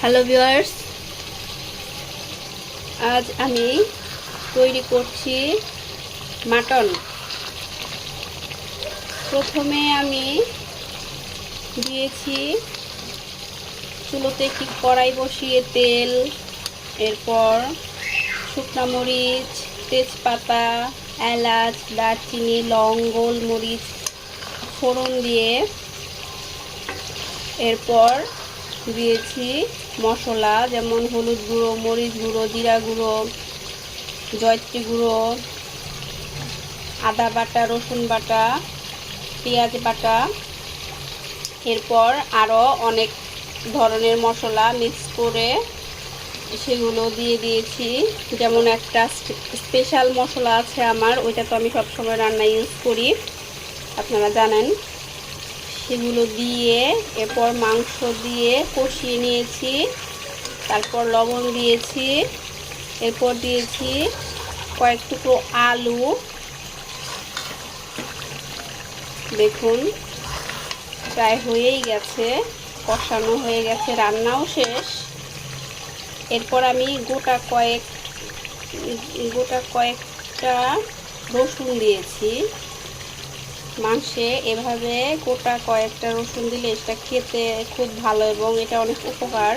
Hello viewers, আজ আমি তৈরি করছি মাটন। প্রথমে আমি দিয়েছি চুলোতে একটি কড়াই বসিয়ে তেল, এরপর শুকনো মরিচ, তেজপাতা, এলাচ, দারচিনি, লং, গোলমরিচ ফোড়ন দিয়ে এরপর দিয়েছি মশলা, যেমন হলুদ গুঁড়ো, মরিচ গুঁড়ো, জিরা গুঁড়ো, জয়ত্রী গুঁড়ো, আদা বাটা, রসুন বাটা, পেঁয়াজ বাটা। এরপর আরও অনেক ধরনের মশলা মিক্স করে সেগুলো দিয়ে দিয়েছি। যেমন একটা স্পেশাল মশলা আছে আমার, ওইটা তো আমি সবসময় রান্নায় ইউজ করি, আপনারা জানেন। সেগুলো দিয়ে এরপর মাংস দিয়ে কষিয়ে নিয়েছি। তারপর লবণ দিয়েছি, এরপর দিয়েছি কয়েক টুকরো আলু। দেখুন প্রায় হয়েই গেছে, কষানো হয়ে গেছে, রান্নাও শেষ। এরপর আমি গোটা কয়েকটা রসুন দিয়েছি মাংসে। এভাবে গোটা কয়েকটা রসুন দিলে এটা খেতে খুব ভালো এবং এটা অনেক উপকার।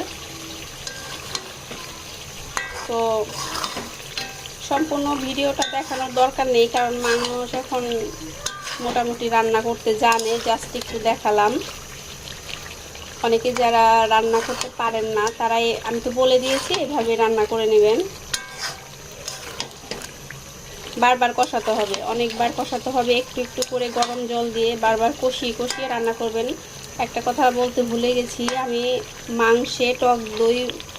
তো সম্পূর্ণ ভিডিওটা দেখানোর দরকার নেই, কারণ মানুষ এখন মোটামুটি রান্না করতে জানে, জাস্ট একটু দেখালাম। অনেকে যারা রান্না করতে পারেন না তারাই, আমি তো বলে দিয়েছি, এভাবে রান্না করে নেবেন। বারবার কষাতে হবে, অনেকবার কষাতে হবে, একটু একটু করে গরম জল দিয়ে বারবার কষিয়ে কষিয়ে রান্না করবেন। একটা কথা বলতে ভুলে গেছি, আমি মাংসে টক দই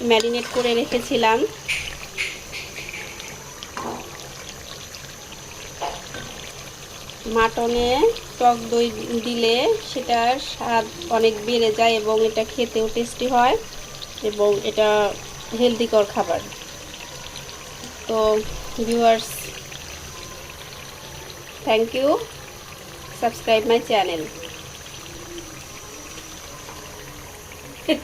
ম্যারিনেট করে রেখেছিলাম। মাটনে টক দই দিলে সেটার স্বাদ অনেক বেড়ে যায় এবং এটা খেতেও টেস্টি হয় এবং এটা হেলদিকর খাবার। তো viewers, thank you, subscribe my channel.